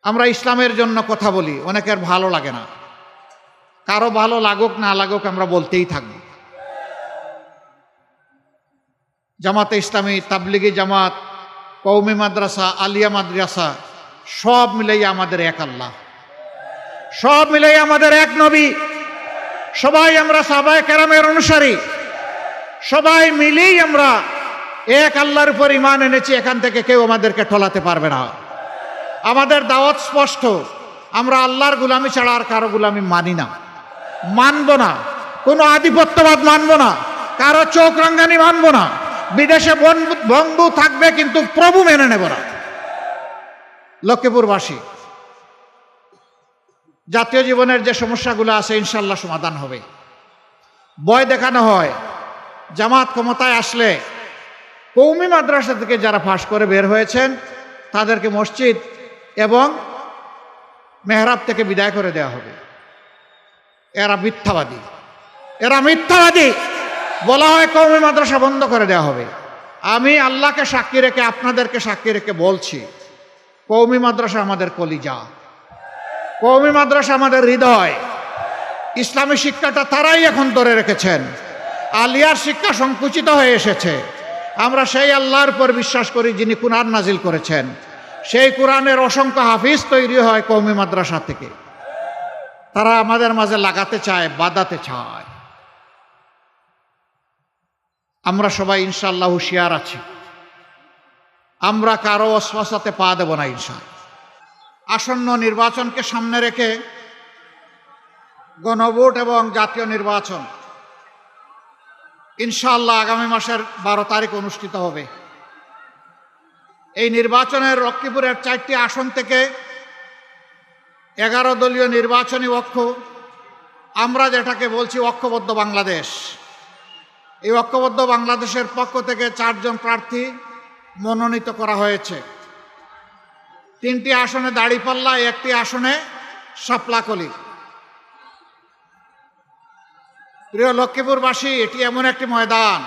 আমরা ইসলামের জন্য কথা বলি, অনেকের ভালো লাগে না, কারো ভালো লাগুক না লাগুক আমরা বলতেই থাকব। জামাতে ইসলামী, তাবলিগি জামাত, কওমি মাদ্রাসা, আলিয়া মাদ্রাসা সব মিলেই আমাদের এক আল্লাহ, সব মিলেই আমাদের এক নবী, সবাই আমরা সাহাবায়ে কেরামের অনুসারী, সবাই মিলেই আমরা এক আল্লাহর উপর ঈমান এনেছি। এখান থেকে কেউ আমাদেরকে ঠলাতে পারবে না। আমাদের দাওয়াত স্পষ্ট, আমরা আল্লাহর গুলামি ছাড়া আর কারো গুলামি মানি না, মানব না, কোনো আধিপত্যবাদ মানব না, কারো চোখ রাঙ্গানি মানব না, বিদেশে বন্ধু থাকবে কিন্তু প্রভু মেনে নেব না। লক্ষ্মীপুরবাসী, জাতীয় জীবনের যে সমস্যাগুলো আছে ইনশাল্লাহ সমাধান হবে। ভয় দেখানো হয়, জামাত ক্ষমতায় আসলে কওমি মাদ্রাসা থেকে যারা পাশ করে বের হয়েছেন তাদেরকে মসজিদ এবং মেহরাব থেকে বিদায় করে দেওয়া হবে। এরা মিথ্যাবাদী, এরা মিথ্যাবাদী। বলা হয় কওমি মাদ্রাসা বন্ধ করে দেওয়া হবে। আমি আল্লাহকে সাক্ষী রেখে, আপনাদেরকে সাক্ষী রেখে বলছি, কওমি মাদ্রাসা আমাদের কলিজা, কওমি মাদ্রাসা আমাদের হৃদয়। ইসলামী শিক্ষাটা তারাই এখন ধরে রেখেছেন। আলিয়ার শিক্ষা সংকুচিত হয়ে এসেছে। আমরা সেই আল্লাহর উপর বিশ্বাস করি যিনি কুরআন নাজিল করেছেন। সেই কোরআনের অসংখ্য হাফিজ তৈরি হয় কওমি মাদ্রাসা থেকে। তারা আমাদের মাঝে লাগাতে চায়, বাঁধাতে চায়। আমরা সবাই ইনশাআল্লাহ হুঁশিয়ার আছি, আমরা কারো অস্বস্থাতে পা দেব না ইনশাআল্লাহ। আসন্ন নির্বাচনকে সামনে রেখে গণভোট এবং জাতীয় নির্বাচন ইনশাআল্লাহ আগামী মাসের 12 তারিখ অনুষ্ঠিত হবে। এই নির্বাচনের লক্ষ্মীপুরের 4টি আসন থেকে 11 দলীয় নির্বাচনী ঐক্য, আমরা যেটাকে বলছি ঐক্যবদ্ধ বাংলাদেশ, এই ঐক্যবদ্ধ বাংলাদেশের পক্ষ থেকে 4 জন প্রার্থী মনোনীত করা হয়েছে। 3টি আসনে দাঁড়িপাল্লা, 1টি আসনে শাপলাকলি। প্রিয় লক্ষ্মীপুরবাসী, এটি এমন একটি ময়দান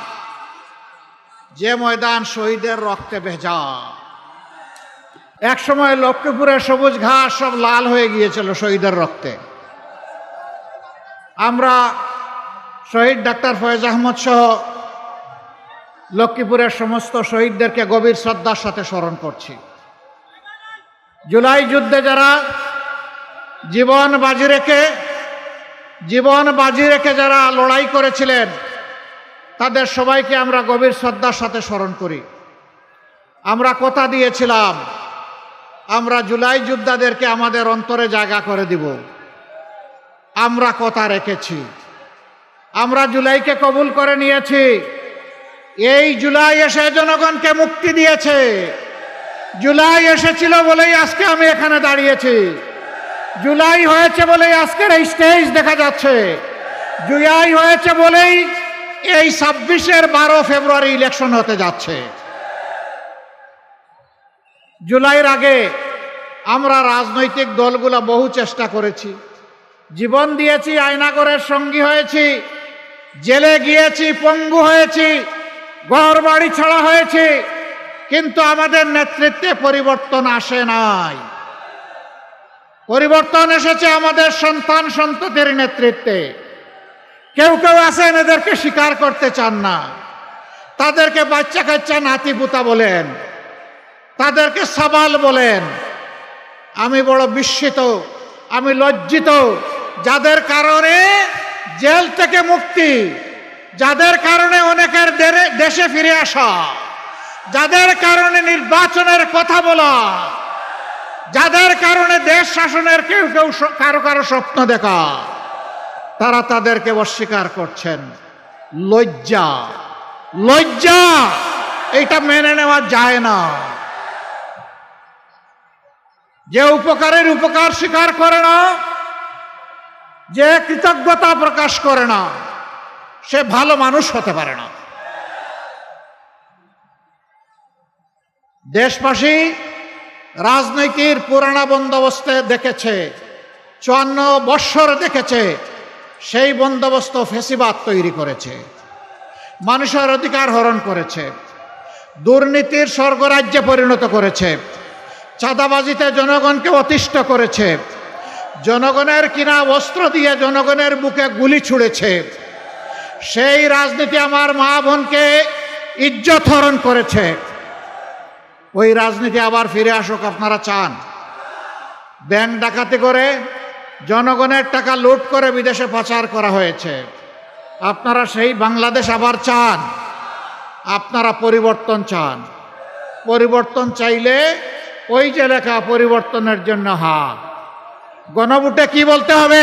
যে ময়দান শহীদের রক্তে ভেজা। এক সময় লক্ষ্মীপুরের সবুজ ঘাস সব লাল হয়ে গিয়েছিল শহীদের রক্তে। আমরা শহীদ ডাক্তার ফয়েজ আহমদ সহ লক্ষ্মীপুরের সমস্ত শহীদদেরকে গভীর শ্রদ্ধার সাথে স্মরণ করছি। জুলাই যুদ্ধে যারা জীবন বাজি রেখে যারা লড়াই করেছিলেন তাদের সবাইকে আমরা গভীর শ্রদ্ধার সাথে স্মরণ করি। আমরা কথা দিয়েছিলাম আমরা জুলাই যোদ্ধাদেরকে আমাদের অন্তরে জায়গা করে দিব। আমরা কথা রেখেছি, আমরা জুলাইকে কবুল করে নিয়েছি। এই জুলাই এসে জনগণকে মুক্তি দিয়েছে। জুলাই এসেছিল বলেই আজকে আমি এখানে দাঁড়িয়েছি। জুলাই হয়েছে বলেই আজকের এই স্টেজ দেখা যাচ্ছে। জুলাই হয়েছে বলেই এই 26-এর 12 ফেব্রুয়ারি ইলেকশন হতে যাচ্ছে। জুলাইয়ের আগে আমরা রাজনৈতিক দলগুলো বহু চেষ্টা করেছি, জীবন দিয়েছি, আয়নাগরের সঙ্গী হয়েছি, জেলে গিয়েছি, পঙ্গু হয়েছি, ঘর বাড়ি ছাড়া হয়েছি, কিন্তু আমাদের নেতৃত্বে পরিবর্তন আসে নাই। পরিবর্তন এসেছে আমাদের সন্তান সন্ততির নেতৃত্বে। কেউ কেউ আছেন এদেরকে স্বীকার করতে চান না, তাদেরকে বাচ্চা কাচ্চা নাতিপুতা বলেন, তাদেরকে সাবাল বলেন। আমি বড় বিস্মিত, আমি লজ্জিত, যাদের কারণে জেল থেকে মুক্তি, যাদের কারণে অনেকের দেশে ফিরে আসা, যাদের কারণে নির্বাচনের কথা বলা, যাদের কারণে দেশ শাসনের কেউ কেউ কারো কারো স্বপ্ন দেখা, তারা তাদেরকে অস্বীকার করছেন। লজ্জা, লজ্জা, এটা মেনে নেওয়া যায় না। যে উপকারের উপকার স্বীকার করে না, যে কৃতজ্ঞতা প্রকাশ করে না, সে ভালো মানুষ হতে পারে না। দেশবাসী রাজনীতির পুরানা বন্দোবস্তে দেখেছে, 54 বৎসর দেখেছে। সেই বন্দোবস্ত ফ্যাসিবাদ তৈরি করেছে, মানুষের অধিকার হরণ করেছে, দুর্নীতির স্বর্গরাজ্যে পরিণত করেছে। চাঁদাবাজিতে জনগণকে অতিষ্ঠ করেছে, জনগণের কিনা বস্ত্র দিয়ে জনগণের বুকে গুলি ছুঁড়েছে। সেই রাজনীতি আমার মা বোনকে ইজ্জত হরণ করেছে। ওই রাজনীতি আবার ফিরে আসুক আপনারা চান? ব্যাংক ডাকাতি করে জনগণের টাকা লুট করে বিদেশে পাচার করা হয়েছে। আপনারা সেই বাংলাদেশ আবার চান? আপনারা পরিবর্তন চান? পরিবর্তন চাইলে ওই যে লেখা পরিবর্তনের জন্য হা, গণভোটে কি বলতে হবে?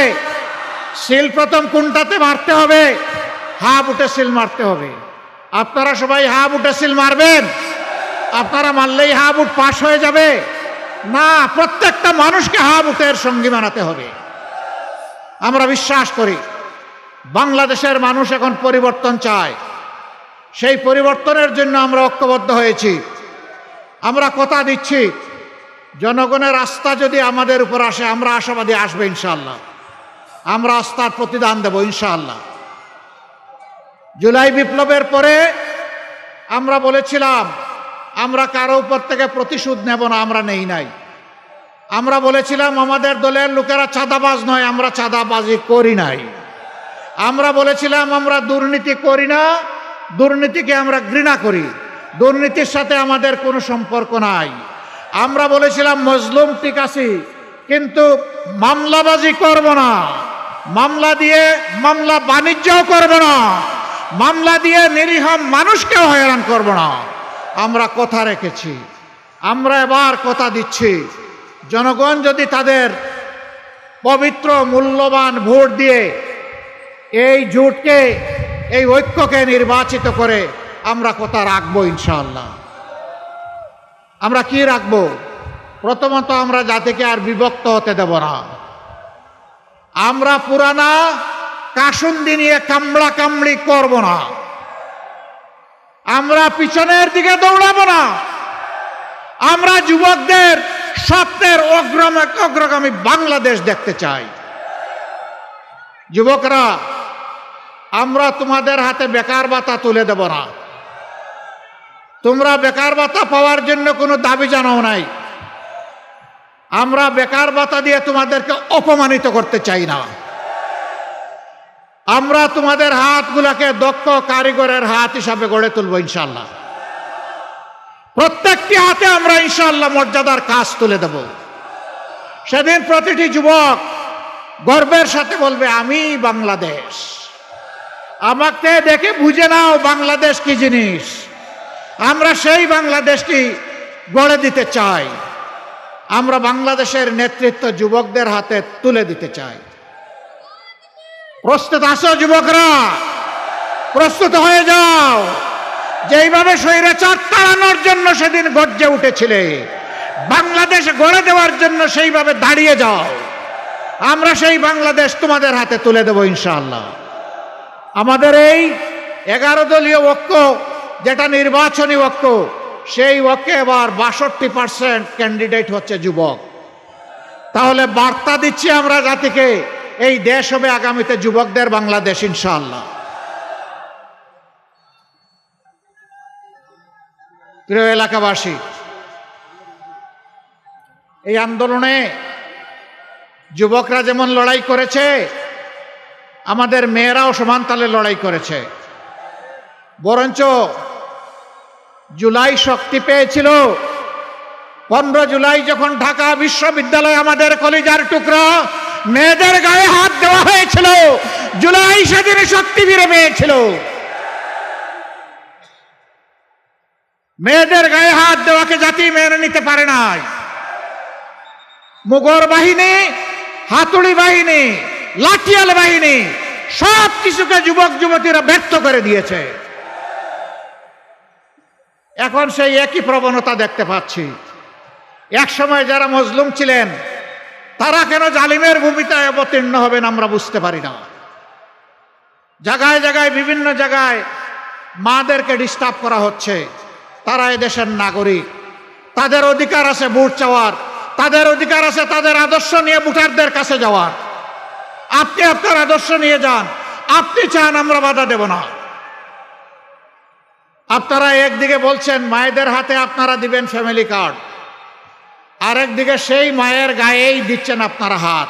সিল প্রথম কোনটাতে মারতে হবে? হা বুটে সিল মারতে হবে। আপনারা সবাই হা বুটে সিল মারবেন? আপনারা মারলেই হা বুট পাশ হয়ে যাবে? না, প্রত্যেকটা মানুষকে হা বুটের সঙ্গী বানাতে হবে। আমরা বিশ্বাস করি বাংলাদেশের মানুষ এখন পরিবর্তন চায়। সেই পরিবর্তনের জন্য আমরা ঐক্যবদ্ধ হয়েছি। আমরা কথা দিচ্ছি, জনগণের আস্থা যদি আমাদের উপর আসে, আমরা আশাবাদী আসবে ইনশাআল্লাহ। আমরা আস্থার প্রতিদান দেব ইনশাআল্লাহ। জুলাই বিপ্লবের পরে আমরা বলেছিলাম আমরা কারো উপর থেকে প্রতিশোধ নেব না, আমরা নেই নাই। আমরা বলেছিলাম আমাদের দলের লোকেরা চাঁদাবাজ নয়, আমরা চাঁদাবাজি করি নাই। আমরা বলেছিলাম আমরা দুর্নীতি করি না, দুর্নীতিকে আমরা ঘৃণা করি, দুর্নীতির সাথে আমাদের কোনো সম্পর্ক নাই। আমরা বলেছিলাম মজলুম ঠিক আছি, কিন্তু মামলাবাজি করব না, মামলা দিয়ে মামলা বাণিজ্যও করব না, মামলা দিয়ে নিরীহ মানুষকেও হয়রান করব না। আমরা কথা রেখেছি। আমরা এবার কথা দিচ্ছি, জনগণ যদি তাদের পবিত্র মূল্যবান ভোট দিয়ে এই জোটকে, এই ঐক্যকে নির্বাচিত করে, আমরা কথা রাখবো ইনশাআল্লাহ। আমরা কি রাখবো? প্রথমত আমরা জাতিকে আর বিভক্ত হতে দেব না। আমরা পুরানা কাসুন্দি নিয়ে কামড়া কামড়ি করব না। আমরা পিছনের দিকে দৌড়াবো না। আমরা যুবকদের স্বপ্নের অগ্রগামী বাংলাদেশ দেখতে চাই। যুবকরা, আমরা তোমাদের হাতে বেকার ভাতা তুলে দেব না। তোমরা বেকার ভাতা পাওয়ার জন্য কোনো দাবি জানাও নাই। আমরা বেকার ভাতা দিয়ে তোমাদেরকে অপমানিত করতে চাই না। আমরা তোমাদের হাতগুলোকে দক্ষ কারিগরের হাত হিসাবে গড়ে তুলব ইনশাআল্লাহ। প্রত্যেকটি হাতে আমরা ইনশাআল্লাহ মর্যাদার কাজ তুলে দেব। সেদিন প্রতিটি যুবক গর্বের সাথে বলবে, আমি বাংলাদেশ। আমাকে দেখে বুঝে নাও বাংলাদেশ কি জিনিস। আমরা সেই বাংলাদেশটি গড়ে দিতে চাই। আমরা বাংলাদেশের নেতৃত্ব যুবকদের হাতে তুলে দিতে চাই। প্রস্তুত আছো যুবকরা? প্রস্তুত হয়ে যাও। যেইভাবে স্বৈরাচার তাড়ানোর জন্য সেদিন গর্জে উঠেছিলে, বাংলাদেশ গড়ে দেওয়ার জন্য সেইভাবে দাঁড়িয়ে যাও। আমরা সেই বাংলাদেশ তোমাদের হাতে তুলে দেব ইনশাআল্লাহ। আমাদের এই 11 দলীয় ঐক্য, যেটা নির্বাচনী ঐক্য, সেই ঐক্যে এবার 62% ক্যান্ডিডেট হচ্ছে যুবক। তাহলে বার্তা দিচ্ছি আমরা জাতিকে, এই দেশ হবে আগামীতে যুবকদের বাংলাদেশ ইনশাআল্লাহ। প্রিয় এলাকাবাসী, এই আন্দোলনে যুবকরা যেমন লড়াই করেছে, আমাদের মেয়েরাও সমান তালে লড়াই করেছে। বরঞ্চ জুলাই শক্তি পেয়েছিল 15 জুলাই যখন ঢাকা বিশ্ববিদ্যালয়ে আমাদের কলিজার টুকরা মেয়েদের গায়ে হাত দেওয়া হয়েছিল, জুলাই সেদিন শক্তি ফিরে পেয়েছিল। মেয়েদের গায়ে হাত দেওয়াকে জাতি মেনে নিতে পারে নাই। মুগর বাহিনী, হাতুড়ি বাহিনী, লাঠিয়াল বাহিনী সব কিছুকে যুবক যুবতীরা ব্যর্থ করে দিয়েছে। এখন সেই একই প্রবণতা দেখতে পাচ্ছি। এক সময় যারা মজলুম ছিলেন, তারা কেন জালিমের ভূমিকায় অবতীর্ণ হবেন আমরা বুঝতে পারি না। জায়গায় জায়গায়, বিভিন্ন জায়গায় মাদেরকে ডিস্টার্ব করা হচ্ছে। তারা এদেশের নাগরিক, তাদের অধিকার আছে ভোট চাওয়ার, তাদের অধিকার আছে তাদের আদর্শ নিয়ে ভোটারদের কাছে যাওয়ার। আপনি আপনার আদর্শ নিয়ে যান, আপনি চান, আমরা বাধা দেব না। আপনারা একদিকে বলছেন মায়েদের হাতে আপনারা দিবেন ফ্যামিলি কার্ড, আরেকদিকে সেই মায়ের গায়েই দিচ্ছেন আপনারা হাত।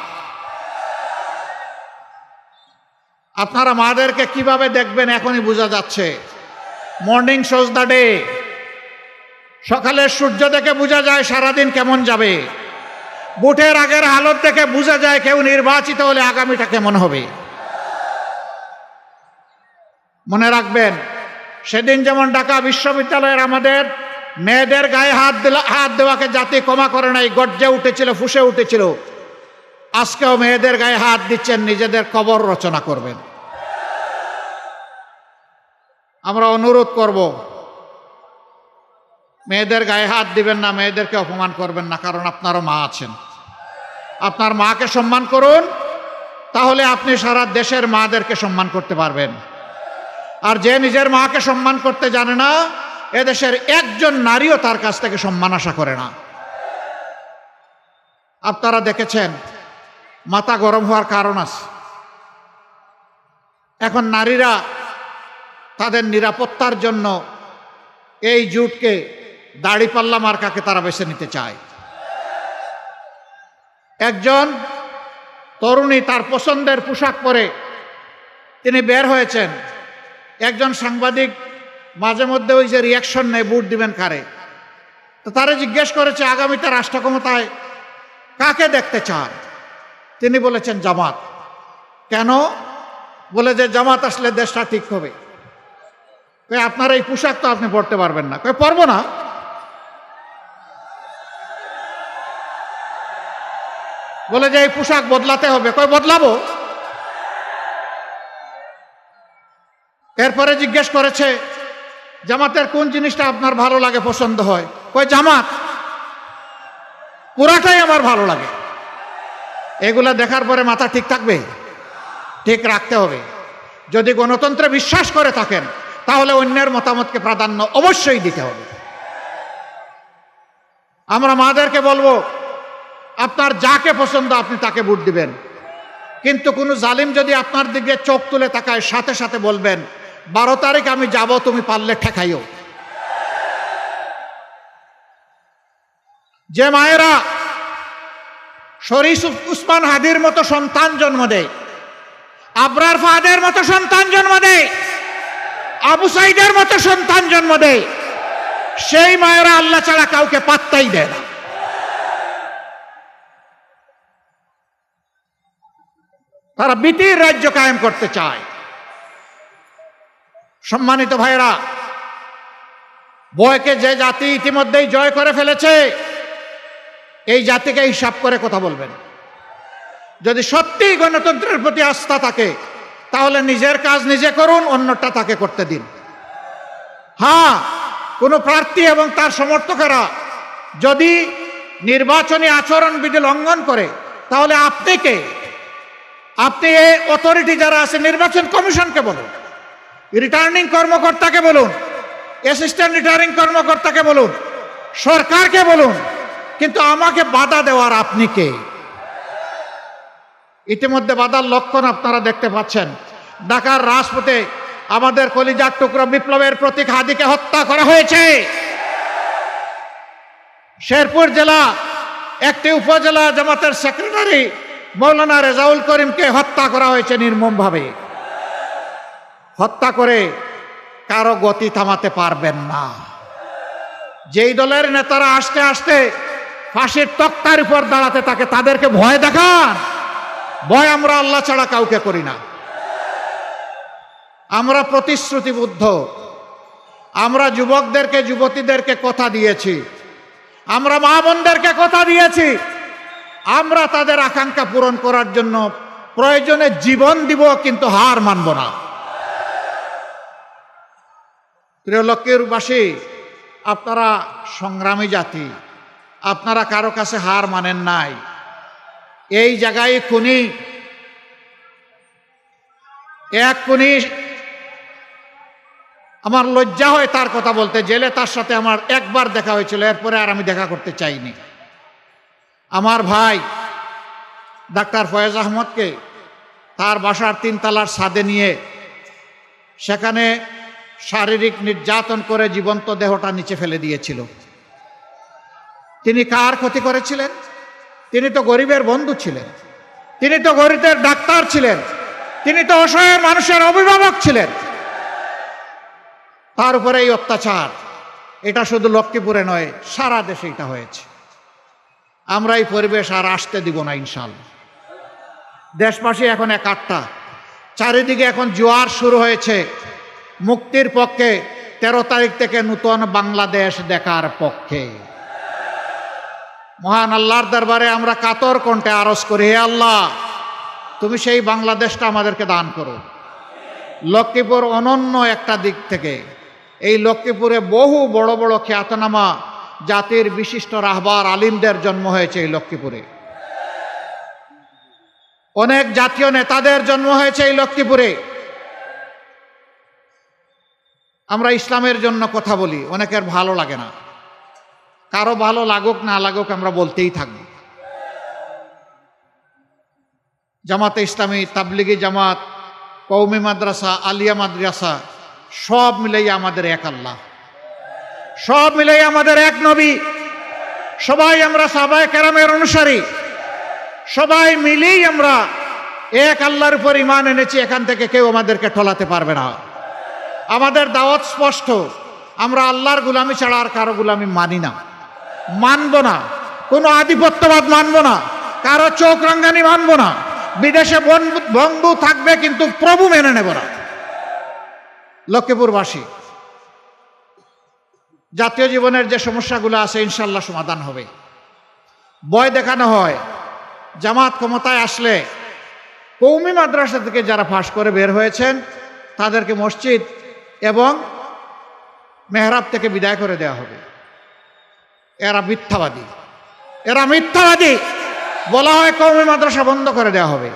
আপনারা মাদেরকে কিভাবে দেখবেন এখনই বোঝা যাচ্ছে। মর্নিং শোজ দ্য ডে, সকালের সূর্য দেখে বোঝা যায় সারাদিন কেমন যাবে। বুটের আগের হালত দেখে বোঝা যায় কেউ নির্বাচিত হলে আগামীটা কেমন হবে। মনে রাখবেন, সেদিন যেমন ঢাকা বিশ্ববিদ্যালয়ের আমাদের মেয়েদের গায়ে হাত দেওয়াকে জাতি ক্ষমা করে নাই, গর্জে উঠেছিল, ফুঁসে উঠেছিল। আজকেও মেয়েদের গায়ে হাত দিচ্ছেন, নিজেদের কবর রচনা করবেন। আমরা অনুরোধ করব, মেয়েদের গায়ে হাত দিবেন না, মেয়েদেরকে অপমান করবেন না, কারণ আপনারও মা আছেন। আপনার মাকে সম্মান করুন, তাহলে আপনি সারা দেশের মাদেরকে সম্মান করতে পারবেন। আর যে নিজের মাকে সম্মান করতে জানে না, এদেশের একজন নারীও তার কাছ থেকে সম্মান আশা করে না। আপনারা দেখেছেন, মাথা গরম হওয়ার কারণ আছে। এখন নারীরা তাদের নিরাপত্তার জন্য এই জুটকে, দাড়িপাল্লা মার্কাকে তারা বেছে নিতে চায়। একজন তরুণী তার পছন্দের পোশাক পরে তিনি বের হয়েছেন। একজন সাংবাদিক মাঝে মধ্যে ওই যে রিয়াকশন নেয়, ভোট দিবেন কারে, তো তারা জিজ্ঞেস করেছে আগামীতে রাষ্ট্র ক্ষমতায় কাকে দেখতে চান। তিনি বলেছেন জামাত। কেন? বলে যে জামাত আসলে দেশটা ঠিক হবে। আপনার এই পোশাক তো আপনি পরতে পারবেন না। পরবো না। বলে যে এই পোশাক বদলাতে হবে। বদলাবো। এরপরে জিজ্ঞেস করেছে জামাতের কোন জিনিসটা আপনার ভালো লাগে, পছন্দ হয়। জামাত, পুরাটাই আমার ভালো লাগে। এগুলা দেখার পরে মাথা ঠিক থাকবে? ঠিক রাখতে হবে। যদি গণতন্ত্রে বিশ্বাস করে থাকেন, তাহলে অন্যের মতামতকে প্রাধান্য অবশ্যই দিতে হবে। আমরা মাদেরকে বলবো, আপনার যাকে পছন্দ আপনি তাকে ভোট দিবেন, কিন্তু কোনো জালিম যদি আপনার দিকে চোখ তুলে তাকায়, সাথে সাথে বলবেন 12 তারিখ আমি যাব, তুমি পারলে ঠেকাইও। যে মায়েরা শরীফ উসমান হাদির মতো সন্তান জন্ম দেয়, আবরার ফাহাদের মতো সন্তান জন্ম দেয়, আবু সাইদের মতো সন্তান জন্ম দেয়, সেই মায়েরা আল্লাহ ছাড়া কাউকে পাত্তাই দেয় না। তারা বিতির রাজ্য কায়েম করতে চায়। সম্মানিত ভাইরা, ভয়কে যে জাতি ইতিমধ্যেই জয় করে ফেলেছে, এই জাতিকে হিসাব করে কথা বলবেন। যদি সত্যি গণতন্ত্রের প্রতি আস্থা থাকে, তাহলে নিজের কাজ নিজে করুন, অন্যটা তাকে করতে দিন। হ্যাঁ, কোনো প্রার্থী এবং তার সমর্থকেরা যদি নির্বাচনী আচরণবিধি লঙ্ঘন করে, তাহলে আপনি কে? আপনি এই অথরিটি যারা আছে, নির্বাচন কমিশনকে বলুন, রিটার্নিং কর্মকর্তাকে বলুন, অ্যাসিস্ট্যান্ট রিটার্নিং কর্মকর্তাকে বলুন, সরকারকে বলুন, কিন্তু আমাকে বাধা দেওয়ার আপনি কে? ইতিমধ্যে বাধার লক্ষণ আপনারা দেখতে পাচ্ছেন। ঢাকার রাজপথে আমাদের কলিজার টুকরো বিপ্লবের প্রতীক হাদিকে হত্যা করা হয়েছে। শেরপুর জেলা একটি উপজেলা জামাতের সেক্রেটারি মৌলানা রেজাউল করিমকে হত্যা করা হয়েছে নির্মমভাবে। হত্যা করে কারো গতি থামাতে পারবেন না। যেই দলের নেতারা আসতে আসতে ফাঁসির তক্তার উপর দাঁড়াতে থাকে, তাদেরকে ভয় দেখান। ভয় আমরা আল্লাহ ছাড়া কাউকে করি না। আমরা প্রতিশ্রুতিবদ্ধ। আমরা যুবকদেরকে, যুবতীদেরকে কথা দিয়েছি, আমরা মা বোনদেরকে কথা দিয়েছি, আমরা তাদের আকাঙ্ক্ষা পূরণ করার জন্য প্রয়োজনে জীবন দিব, কিন্তু হার মানব না। প্রিয় লক্ষ্মীরবাসী, আপনারা সংগ্রামী জাতি, আপনারা কারো কাছে হার মানেন নাই। এই জায়গায় খুনি, এক খুনি, আমার লজ্জা হয় তার কথা বলতে। জেলে তার সাথে আমার একবার দেখা হয়েছিল, এরপরে আর আমি দেখা করতে চাইনি। আমার ভাই ডাক্তার ফয়েজ আহমদকে তার বাসার 3 তলার ছাদে নিয়ে সেখানে শারীরিক নির্যাতন করে জীবন্ত দেহটা নিচে ফেলে দিয়েছিল। তিনি কার ক্ষতি করেছিলেন? তিনি তো গরিবের বন্ধু ছিলেন, তিনি তো গরিবের ডাক্তার ছিলেন, তিনি তো অসহায় মানুষের অভিভাবক ছিলেন। তার উপরে এই অত্যাচার, এটা শুধু লক্ষ্মীপুরে নয়, সারা দেশে এটা হয়েছে। আমরা এই পরিবেশ আর আসতে দিব না ইনশাআল্লাহ। দেশবাসী এখন একাট্টা, চারিদিকে এখন জোয়ার শুরু হয়েছে মুক্তির পক্ষে, 13 তারিখ থেকে নূতন বাংলাদেশ দেখার পক্ষে। মহান আল্লাহর দরবারে আমরা কাতর কণ্ঠে আরজ করি, হে আল্লাহ, তুমি সেই বাংলাদেশটা আমাদেরকে দান করো। লক্ষ্মীপুর অনন্য একটা দিক থেকে, এই লক্ষ্মীপুরে বহু বড় বড় খ্যাতনামা জাতির বিশিষ্ট রাহবার আলিমদের জন্ম হয়েছে এই লক্ষ্মীপুরে। অনেক জাতীয় নেতাদের জন্ম হয়েছে এই লক্ষ্মীপুরে। আমরা ইসলামের জন্য কথা বলি, অনেকের ভালো লাগে না, কারো ভালো লাগুক না লাগুক আমরা বলতেই থাকব। জামাতে ইসলামী, তাবলিগি জামাত, কওমি মাদ্রাসা, আলিয়া মাদ্রাসা সব মিলেই আমাদের এক আল্লাহ, সব মিলেই আমাদের এক নবী। সবাই আমরা সাহাবায়ে কেরামের অনুসারী, সবাই মিলেই আমরা এক আল্লাহর উপর ঈমান এনেছি। এখান থেকে কেউ আমাদেরকে ঠলাতে পারবে না। আমাদের দাওয়াত স্পষ্ট, আমরা আল্লাহর গোলামি ছাড়া আর কারো গোলামি মানি না, মানব না। কোনো আধিপত্যবাদ মানব না, কারো চোখ রাঙ্গানি মানব না। বিদেশে বন্ধু থাকবে কিন্তু প্রভু মেনে নেব না। লক্ষ্মীপুরবাসী, জাতীয় জীবনের যে সমস্যাগুলো আছে ইনশাল্লাহ সমাধান হবে। ভয় দেখানো হয়, জামাত ক্ষমতায় আসলে কওমি মাদ্রাসা থেকে যারা পাশ করে বের হয়েছেন তাদেরকে মসজিদ এবং মেহরাব থেকে বিদায় করে দেওয়া হবে। এরা মিথ্যাবাদী, এরা মিথ্যাবাদী। বলা হয় কওমি মাদ্রাসা বন্ধ করে দেওয়া হবে।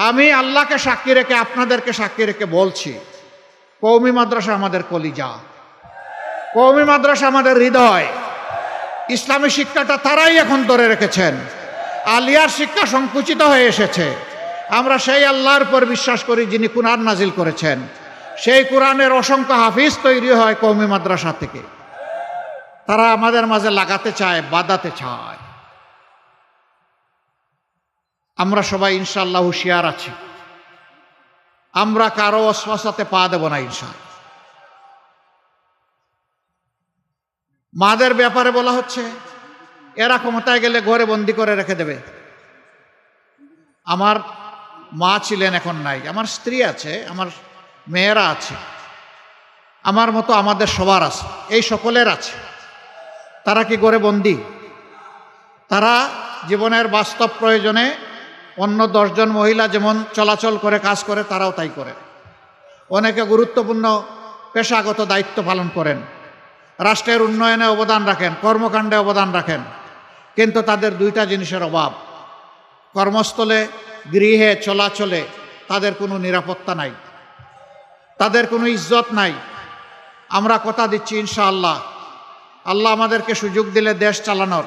আমি আল্লাহকে সাক্ষী রেখে, আপনাদেরকে সাক্ষী রেখে বলছি, কওমি মাদ্রাসা আমাদের কলিজা, কওমি মাদ্রাসা আমাদের হৃদয়। ইসলামী শিক্ষাটা তারাই এখন ধরে রেখেছেন। আলিয়ার শিক্ষা সংকুচিত হয়ে এসেছে। আমরা সেই আল্লাহর উপর বিশ্বাস করি যিনি কুরআন নাজিল করেছেন। সেই কোরআনের অসংখ্য হাফিজ তৈরি হয় কওমি মাদ্রাসা থেকে। তারা আমাদের মাঝে লাগাতে চায়, বাঁধাতে চায়। আমরা সবাই ইনশাআল্লাহ হুঁশিয়ার আছি, আমরা কারো অস্বস্থাতে পা দেব না ইনশাআল্লাহ। মাদের ব্যাপারে বলা হচ্ছে এরা ক্ষমতায় গেলে ঘরে বন্দি করে রেখে দেবে। আমার মা ছিলেন, এখন নাই। আমার স্ত্রী আছে, আমার মেয়েরা আছে, আমার মতো আমাদের সবার আছে, এই সকলের আছে। তারা কি ঘরে বন্দি? তারা জীবনের বাস্তব প্রয়োজনে অন্য 10 জন মহিলা যেমন চলাচল করে, কাজ করে, তারাও তাই করে। অনেকে গুরুত্বপূর্ণ পেশাগত দায়িত্ব পালন করেন, রাষ্ট্রের উন্নয়নে অবদান রাখেন, কর্মকাণ্ডে অবদান রাখেন, কিন্তু তাদের 2টা জিনিসের অভাব। কর্মস্থলে, গৃহে, চলাচলে তাদের কোনো নিরাপত্তা নাই, তাদের কোনো ইজ্জত নাই। আমরা কথা দিচ্ছি ইনশাআল্লাহ, আল্লাহ আমাদেরকে সুযোগ দিলে দেশ চালানোর,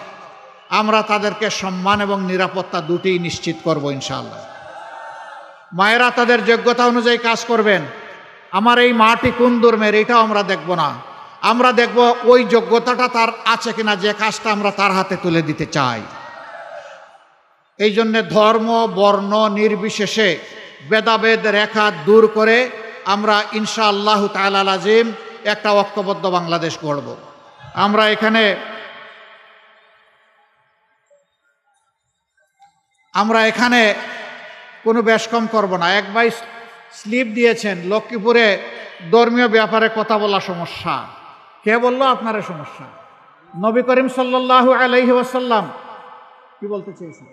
আমরা তাদেরকে সম্মান এবং নিরাপত্তা দুটিই নিশ্চিত করব ইনশাআল্লাহ। মায়েরা তাদের যোগ্যতা অনুযায়ী কাজ করবেন। আমার এই মাটি কোন ধর্মের এটাও আমরা দেখব না, আমরা দেখব ওই যোগ্যতাটা তার আছে কিনা, যে কাজটা আমরা তার হাতে তুলে দিতে চাই। এই জন্যে ধর্ম বর্ণ নির্বিশেষে ভেদাভেদ রেখা দূর করে আমরা ইনশাআল্লাহ তাআলা আজিম একটা ঐক্যবদ্ধ বাংলাদেশ গড়ব। আমরা এখানে কোনো বেশকম করব না। এক ভাই স্লিপ দিয়েছেন, লক্ষ্মীপুরে ধর্মীয় ব্যাপারে কথা বলা সমস্যা। কে বলল আপনার সমস্যা? নবী করিম সাল্লাল্লাহু আলাইহি ওয়াসাল্লাম কি বলতে চেয়েছেন?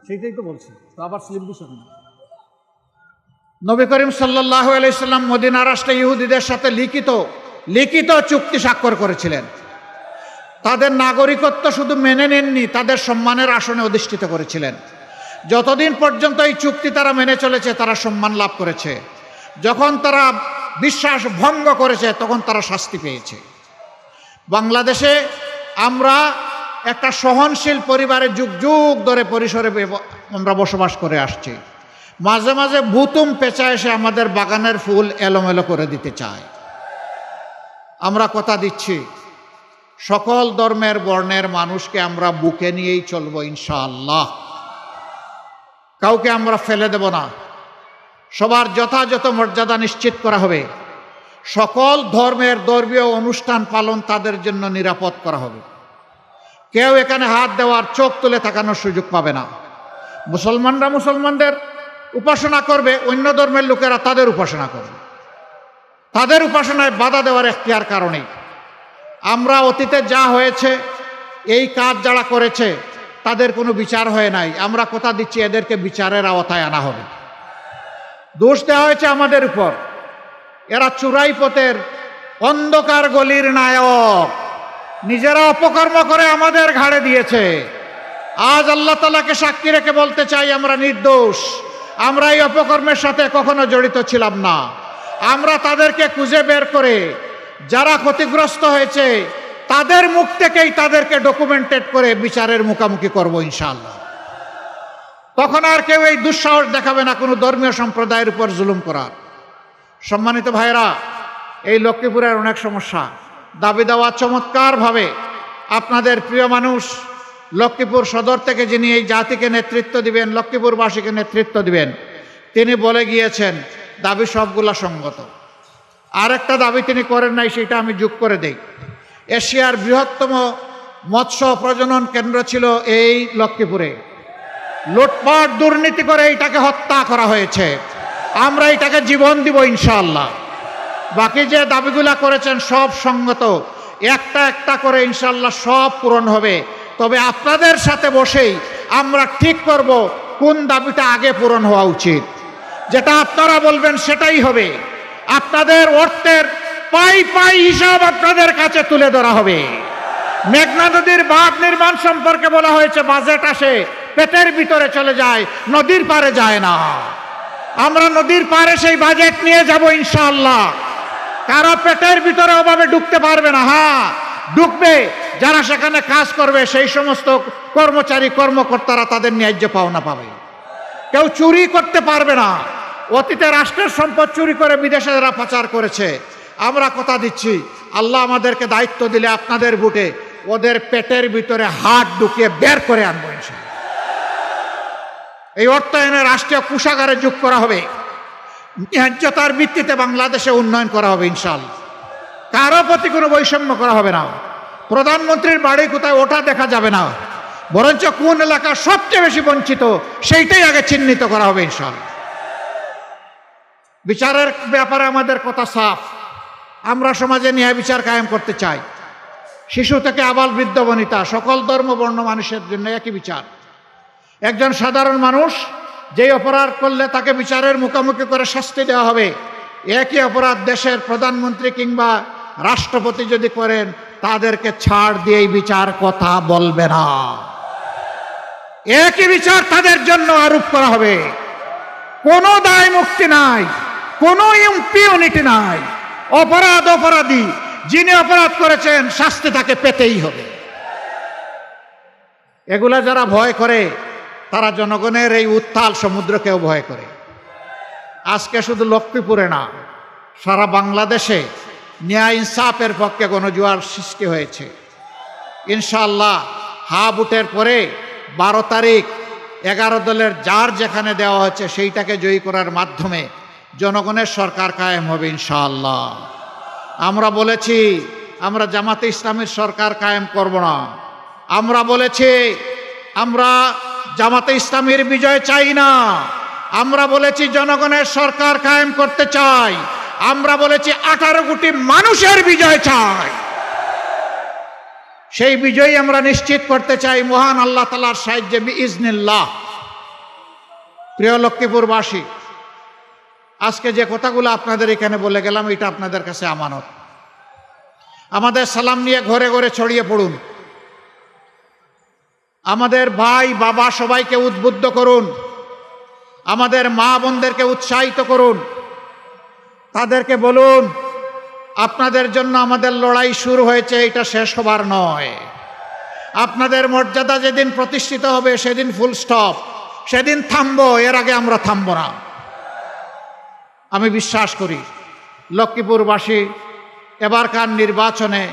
সেইটাই তো বলছি, তো আবার স্লিপ দিস। নবী করিম সাল্লাল্লাহু আলাইহি ওয়াসাল্লাম মদিনা রাষ্ট্রে ইহুদিদের সাথে লিখিত চুক্তি স্বাক্ষর করেছিলেন। তাদের নাগরিকত্ব শুধু মেনে নেননি, তাদের সম্মানের আসনে অধিষ্ঠিত করেছিলেন। যতদিন পর্যন্ত এই চুক্তি তারা মেনে চলেছে তারা সম্মান লাভ করেছে। যখন তারা বিশ্বাস ভঙ্গ করেছে তখন তারা শাস্তি পেয়েছে। বাংলাদেশে আমরা একটা সহনশীল পরিবারে যুগ যুগ ধরে পরিসরে আমরা বসবাস করে আসছি। মাঝে মাঝে ভুতুম পেঁচা এসে আমাদের বাগানের ফুল এলোমেলো করে দিতে চায়। আমরা কথা দিচ্ছি সকল ধর্মের বর্ণের মানুষকে আমরা বুকে নিয়েই চলবো ইনশাআল্লাহ। কাউকে আমরা ফেলে দেব না। সবার যথাযথ মর্যাদা নিশ্চিত করা হবে। সকল ধর্মের ধর্মীয় অনুষ্ঠান পালন তাদের জন্য নিরাপদ করা হবে। কেউ এখানে হাত দেওয়ার, চোখ তুলে তাকানোর সুযোগ পাবে না। মুসলমানরা মুসলমানদের উপাসনা করবে, অন্য ধর্মের লোকেরা তাদের উপাসনা করবে। তাদের উপাসনায় বাধা দেওয়ার এখতিয়ার কারণেই আমরা অতীতে যা হয়েছে, এই কাজ যারা করেছে তাদের কোনো বিচার হয় নাই। আমরা কথা দিচ্ছি এদেরকে বিচারের আওতায় আনা হবে। দোষ দেওয়া হয়েছে আমাদের উপর। এরা চুরাই পথের অন্ধকার গলির নায়ক, নিজেরা অপকর্ম করে আমাদের ঘাড়ে দিয়েছে। আজ আল্লাহ তাআলাকে সাক্ষী রেখে বলতে চাই আমরা নির্দোষ। আমরা এই অপকর্মের সাথে কখনো জড়িত ছিলাম না। আমরা তাদেরকে খুঁজে বের করে যারা ক্ষতিগ্রস্ত হয়েছে তাদের মুখ থেকেই তাদেরকে ডকুমেন্টেড করে বিচারের মুখোমুখি করব ইনশাআল্লাহ। তখন আর কেউ এই দুঃসাহস দেখাবে না কোনো ধর্মীয় সম্প্রদায়ের উপর জুলুম করার। সম্মানিত ভাইরা, এই লক্ষ্মীপুরের অনেক সমস্যা। দাবি দেওয়া চমৎকারভাবে আপনাদের প্রিয় মানুষ লক্ষ্মীপুর সদর থেকে যিনি এই জাতিকে নেতৃত্ব দিবেন, লক্ষ্মীপুরবাসীকে নেতৃত্ব দিবেন, তিনি বলে গিয়েছেন দাবি সবগুলা সঙ্গত। আরেকটা দাবি তিনি করেন নাই, সেটা আমি যোগ করে দেই। এশিয়ার বৃহত্তম মৎস্য প্রজনন কেন্দ্র ছিল এই লক্ষ্মীপুরে। লুটপাট দুর্নীতি করে এইটাকে হত্যা করা হয়েছে। আমরা এটাকে জীবন দিব ইনশাআল্লাহ। বাকি যে দাবিগুলা করেছেন সব সঙ্গত, একটা একটা করে ইনশাআল্লাহ সব পূরণ হবে। তবে আপনাদের সাথে বসেই আমরা ঠিক করব কোন দাবিটা আগে পূরণ হওয়া উচিত। যেটা আপনারা বলবেন সেটাই হবে। আপনাদের অর্থের পাই পাই হিসাব আপনাদের কাছে তুলে ধরা হবে। মেঘনা নদীর বাঁধ নির্মাণ সম্পর্কে বলা হয়েছে বাজেট আসে পেটের ভিতরে চলে যায়, নদীর পারে যায় না। আমরা নদীর পারে সেই বাজেট নিয়ে যাব ইনশাআল্লাহ। কারো পেটের ভিতরে ওভাবে ঢুকতে পারবে না। হ্যাঁ, ঢুকবে যারা সেখানে কাজ করবে, সেই সমস্ত কর্মচারী কর্মকর্তারা তাদের ন্যায্য পাওনা পাবে। কেউ চুরি করতে পারবে না। অতীতে রাষ্ট্রের সম্পদ চুরি করে বিদেশে যারা পাচার করেছে, আমরা কথা দিচ্ছি আল্লাহ আমাদেরকে দায়িত্ব দিলে আপনাদের বুটে ওদের পেটের ভিতরে হাত ঢুকিয়ে বের করে আনবো ইনশাআল্লাহ। এই অর্থায়নে রাষ্ট্রীয় কোষাগারে যোগ করা হবে। ন্যায্যতার ভিত্তিতে বাংলাদেশে উন্নয়ন করা হবে ইনশাআল্লাহ। কারো প্রতি কোনো বৈষম্য করা হবে না। প্রধানমন্ত্রীর বাড়ি কোথায় ওটা দেখা যাবে না, বরঞ্চ কোন এলাকা সবচেয়ে বেশি বঞ্চিত সেইটাই আগে চিহ্নিত করা হবে ইনশাআল্লাহ। বিচারের ব্যাপারে আমাদের কথা সাফ। আমরা সমাজে ন্যায় বিচার কায়েম করতে চাই। শিশু থেকে আবাল বৃদ্ধ বনিতা সকল ধর্ম বর্ণ মানুষের জন্য একই বিচার। একজন সাধারণ মানুষ যেই অপরাধ করলে তাকে বিচারের মুখোমুখি করে শাস্তি দেওয়া হবে, একই অপরাধ দেশের প্রধানমন্ত্রী কিংবা রাষ্ট্রপতি যদি করেন তাদেরকে ছাড় দিয়েই বিচার কথা বলবে না। একই বিচার তাদের জন্য আরোপ করা হবে। কোনো দায় মুক্তি নাই, কোনো ইম্পিউনিটি নাই। অপরাধ অপরাধী, যিনি অপরাধ করেছেন শাস্তি তাকে পেতেই হবে। এগুলা যারা ভয় করে তারা জনগণের এই উত্তাল সমুদ্রকেও ভয় করে। আজকে শুধু লক্ষ্মীপুরে না, সারা বাংলাদেশে ন্যায় ইনসাফের পক্ষে গণজোয়ার সৃষ্টি হয়েছে ইনশাআল্লাহ। হা বুটের পরে 12 তারিখ 11 দলের যার যেখানে দেওয়া হচ্ছে সেইটাকে জয়ী করার মাধ্যমে জনগণের সরকার কায়েম হবে ইনশাআল্লাহ। আমরা বলেছি আমরা জামাতে ইসলামীর সরকার কায়েম করব না। আমরা বলেছি আমরা জামাতে ইসলামীর বিজয় চাই না। আমরা বলেছি জনগণের সরকার কায়েম করতে চাই। আমরা বলেছি 18 কোটি মানুষের বিজয় চাই। সেই বিজয় আমরা নিশ্চিত করতে চাই মহান আল্লাহ তাআলার সাহায্যে বিইজনিল্লাহ। প্রিয় লক্ষ্মীপুরবাসী, আজকে যে কথাগুলো আপনাদের এখানে বলে গেলাম এটা আপনাদের কাছে আমানত। আমাদের সালাম নিয়ে ঘরে ঘরে ছড়িয়ে পড়ুন। আমাদের ভাই বাবা সবাইকে উদ্বুদ্ধ করুন। আমাদের মা বোনদেরকে উৎসাহিত করুন। তাদেরকে বলুন আপনাদের জন্য আমাদের লড়াই শুরু হয়েছে, এটা শেষ হবার নয়। আপনাদের মর্যাদা যেদিন প্রতিষ্ঠিত হবে সেদিন ফুল স্টপ, সেদিন থামবো, এর আগে আমরা থামবো না। আমি বিশ্বাস করি লক্ষ্মীপুরবাসী এবারকার নির্বাচনে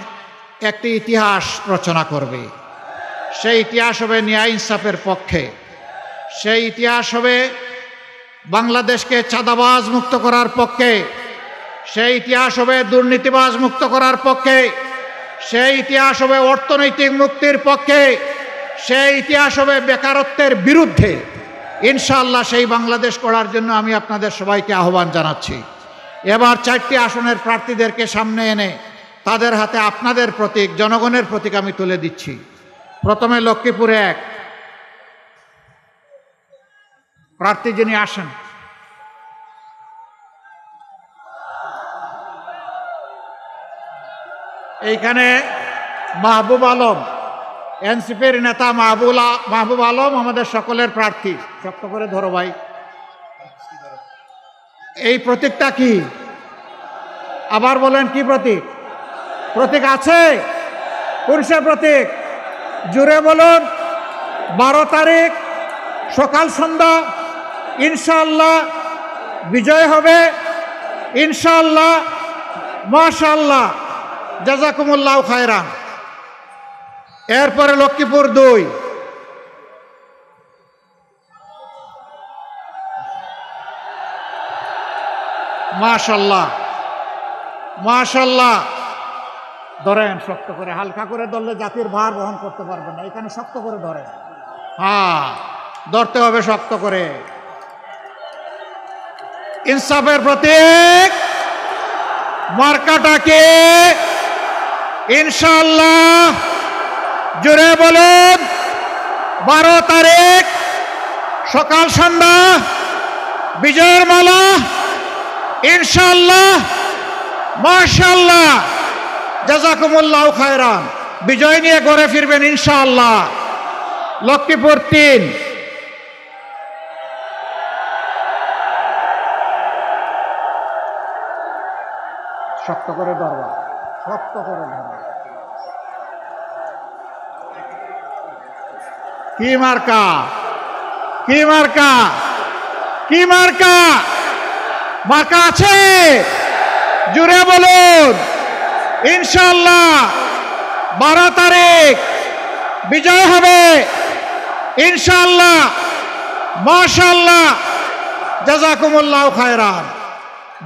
একটি ইতিহাস রচনা করবে। সেই ইতিহাস হবে ন্যায় ইনসাফের পক্ষে, সেই ইতিহাস হবে বাংলাদেশকে চাঁদাবাজ মুক্ত করার পক্ষে, সেই ইতিহাস হবে দুর্নীতিবাজ মুক্ত করার পক্ষে, সেই ইতিহাস হবে অর্থনৈতিক মুক্তির পক্ষে, সেই ইতিহাস হবে বেকারত্বের বিরুদ্ধে। ইনশাআল্লাহ সেই বাংলাদেশ গড়ার জন্য আমি আপনাদের সবাইকে আহ্বান জানাচ্ছি। এবার 4টি আসনের প্রার্থীদেরকে সামনে এনে তাদের হাতে আপনাদের প্রতীক, জনগণের প্রতীক আমি তুলে দিচ্ছি। প্রথমে লক্ষ্মীপুর 1 প্রার্থী যিনি আসেন, এইখানে মাহবুব আলম, এনসিপির নেতা মাহবুব আলম আমাদের সকলের প্রার্থী। শক্ত করে ধরো ভাই। এই প্রতীকটা কি? আবার বলেন, কি প্রতীক? প্রতীক আছে? পুরুষের প্রতীক, জুড়ে বলুন। 12 তারিখ সকাল সন্ধ্যা ইনশাআল্লাহ বিজয় হবে ইনশাআল্লাহ। মাশাআল্লাহ, জাযাকুমুল্লাহু খায়রান। এরপরে লক্ষ্মীপুর 2 মাশাআল্লাহ মাশাআল্লাহ। ধরেন শক্ত করে, হালকা করে ধরলে জাতির ভার বহন করতে পারবেন না, এখানে শক্ত করে ধরেন। হ্যাঁ, ধরতে হবে শক্ত করে। ইনসাফের প্রতীক মার্কাটাকে ইনশাআল্লাহ, জোরে বলুন। 12 তারিখ সকাল সন্ধ্যা বিজয়ের মালা ইনশাআল্লাহ। মাশাআল্লাহ, জাযাকুমুল্লাহু খায়রান। বিজয় নিয়ে ঘরে ফিরবেন ইনশাআল্লাহ। লক্ষ্মীপুর 3 শক্ত করে ধরবা, শক্ত করে ধরবা। কি মার্কা? কি মার্কা? কি মার্কা? মার্কা আছে? জুড়ে বলুন। ইনশাআল্লাহ 12 তারিখ বিজয় হবে ইনশাআল্লাহ। মাশাআল্লাহ, জাযাকুমুল্লাহু খায়রান।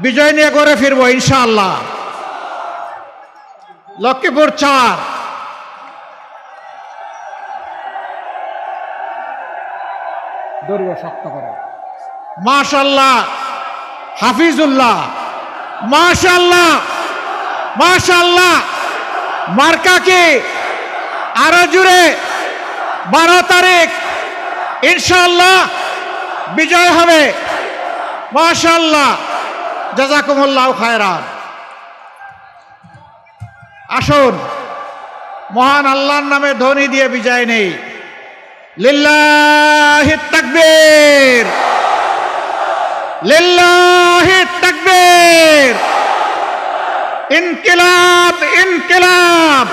বিজয় নিয়ে ঘরে ফিরবো ইনশাআল্লাহ। লক্ষ্মীপুর 4 দরিয়া শক্ত করে। মাশাআল্লাহ, হাফিজুল্লাহ। মাশাআল্লাহ মাশাআল্লাহ। মার্কা কি? আরো জুড়ে। 12 তারিখ ইনশাআল্লাহ বিজয় হবে। মাশাআল্লাহ, জাযাকুমুল্লাহু খায়রান। আসুন, মহান আল্লাহর নামে ধ্বনি দিয়ে বিজয় নেই। লিল্লাহিত তাকবীর, লিল্লাহিত তাকবীর। ইনকিলাব ইনকিলাব,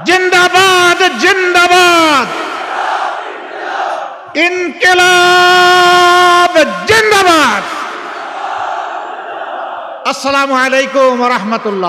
জিন্দাবাদ জিন্দাবাদ, ইনকিলাব জিন্দাবাদ। আসসালামু আলাইকুম ওয়া রাহমাতুল্লাহ।